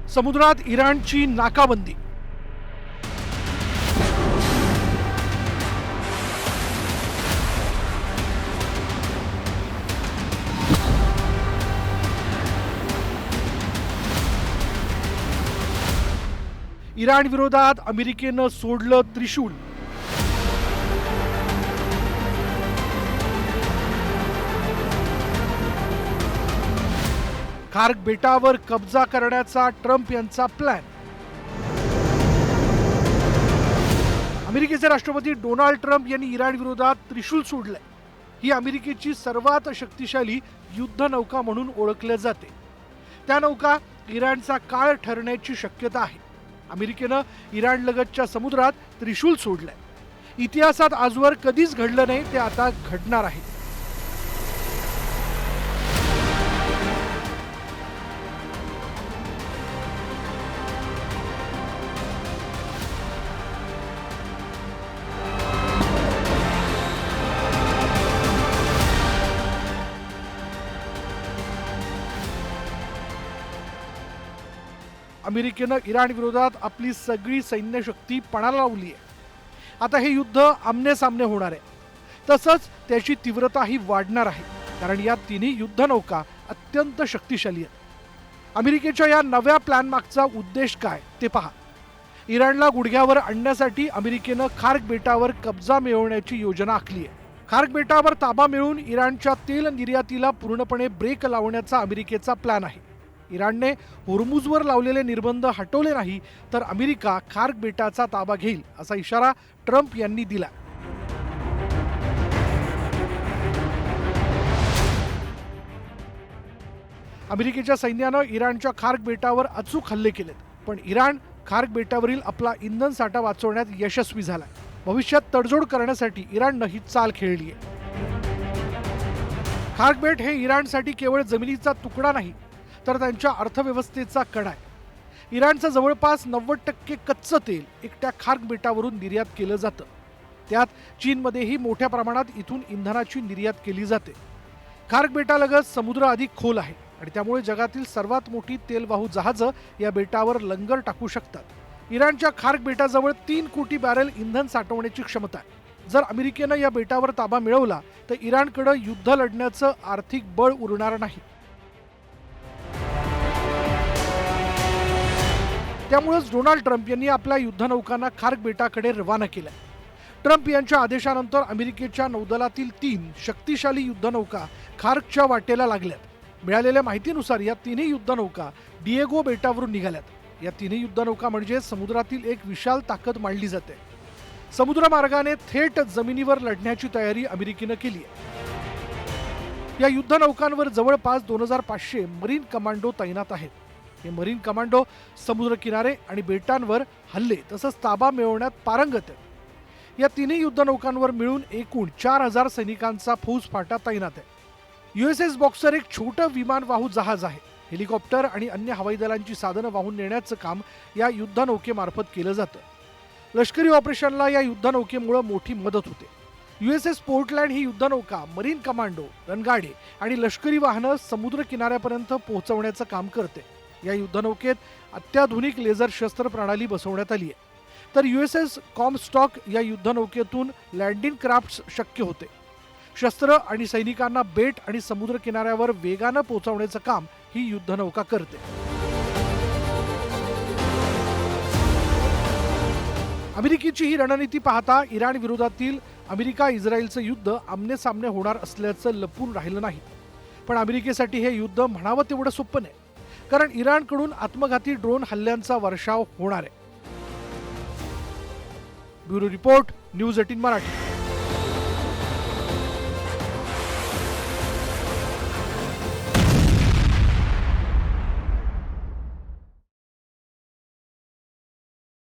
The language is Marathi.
समुद्रात इराणची नाकाबंदी। इराण विरोधात अमेरिकेनं सोडलं त्रिशूल। खार्क बेटावर कब्जा करण्याचा ट्रम्प यांचा प्लॅन। अमेरिकेचे राष्ट्रपती डोनाल्ड ट्रम्प यांनी इराण विरोधात त्रिशूल सोडलंय। ही अमेरिकेची सर्वात शक्तिशाली युद्धनौका म्हणून ओळखली जाते। त्या नौका इराणचा काळ ठरण्याची शक्यता आहे। अमेरिकेनं इराण लगतच्या समुद्रात त्रिशूल सोडलंय। इतिहासात आजवर कधीच घडलं नाही, ते आता घडणार आहे। अमेरिकेनं इराण विरोधात आपली सगळी सैन्य शक्ती पणाला लावली आहे। आता हे युद्ध आमने सामने होणार आहे, तसंच त्याची तीव्रताही वाढणार आहे, कारण या तिन्ही युद्धनौका अत्यंत शक्तिशाली आहेत। अमेरिकेच्या या नव्या प्लॅन मागचा उद्देश काय ते पहा। इराणला गुडघ्यावर आणण्यासाठी अमेरिकेनं खार्क बेटावर कब्जा मिळवण्याची योजना आखली आहे। खार्क बेटावर ताबा मिळवून इराणच्या तेल निर्यातीला पूर्णपणे ब्रेक लावण्याचा अमेरिकेचा प्लॅन आहे। इराणने होर्मुझवर लावलेले निर्बंध हटवले नाही तर अमेरिका खार्क बेटाचा ताबा घेईल, असा इशारा ट्रम्प यांनी दिला। अमेरिकेच्या सैन्यानं इराणच्या खार्क बेटावर अचूक हल्ले केलेत, पण इराण खार्क बेटावरील आपला इंधन साठा वाचवण्यात यशस्वी झाला। भविष्यात तडजोड करण्यासाठी इराणनं ही चाल खेळली आहे। खार्क बेट हे इराणसाठी केवळ जमिनीचा तुकडा नाही, तर त्यांच्या अर्थव्यवस्थेचा कणा आहे। इराणचं जवळपास 90% कच्चं तेल एकट्या खार्क बेटावरून निर्यात केलं जातं। त्यात चीनमध्येही मोठ्या प्रमाणात इथून इंधनाची निर्यात केली जाते। खार्क बेटालगत समुद्र अधिक खोल आहे आणि त्यामुळे जगातील सर्वात मोठी तेलवाहू जहाजं या बेटावर लंगर टाकू शकतात। इराणच्या खार्क बेटाजवळ 3 कोटी बॅरेल इंधन साठवण्याची क्षमता आहे। जर अमेरिकेनं या बेटावर ताबा मिळवला तर इराणकडे युद्ध लढण्याचं आर्थिक बळ उरणार नाही। त्यामुळेच डोनाल्ड ट्रम्प यांनी आपल्या युद्धनौकांना खार्क बेटाकडे रवाना केलं। ट्रम्प यांच्या आदेशानंतर अमेरिकेच्या नौदलातील 3 शक्तिशाली युद्धनौका खार्कच्या वाटेला लागल्यात। मिळालेल्या माहितीनुसार या तिन्ही युद्धनौका डिएगो बेटावरून निघाल्यात। या तिन्ही युद्धनौका म्हणजे समुद्रातील एक विशाल ताकद मानली जाते। समुद्रमार्गाने थेट जमिनीवर लढण्याची तयारी अमेरिकेनं केली आहे। या युद्धनौकांवर जवळपास 2500 मरीन कमांडो तैनात आहेत। हे मरीन कमांडो समुद्र किनारे आणि बेटांवर हल्ले तसंच ताबा मिळवण्यात पारंगत आहेत। या तिन्ही युद्धनौकांवर मिळून एकूण 4000 सैनिकांचा फौजफाटा तैनात आहे। USS बॉक्सर एक छोटं विमानवाहू जहाज आहे। हेलिकॉप्टर आणि अन्य हवाई दलांची साधनं वाहून नेण्याचं काम या युद्धनौकेमार्फत केलं जातं। लष्करी ऑपरेशनला या युद्धनौकेमुळे मोठी मदत होते। USS पोर्टलँड ही युद्धनौका मरीन कमांडो, रणगाडे आणि लष्करी वाहनं समुद्र किनाऱ्यापर्यंत पोहोचवण्याचं काम करते। या युद्धनौकेत अत्याधुनिक लेझर शस्त्र प्रणाली बसवण्यात आली आहे। तर USS कॉमस्टॉक या युद्धनौकेतून लँडिंग क्राफ्ट्स शक्य होते। शस्त्र आणि सैनिकांना बेट आणि समुद्र किनाऱ्यावर वेगानं पोहोचवण्याचं काम ही युद्धनौका करते। अमेरिकेची ही रणनीती पाहता इराण विरोधातील अमेरिका इस्रायलचं युद्ध आमने सामने होणार असल्याचं लपून राहिलं नाही। पण अमेरिकेसाठी हे युद्ध म्हणावं तेवढं सोपं नाही, कारण इराणकडून आत्मघाती ड्रोन हल्ल्यांचा वर्षाव होणार आहे। Bureau report, news 18 Marathi.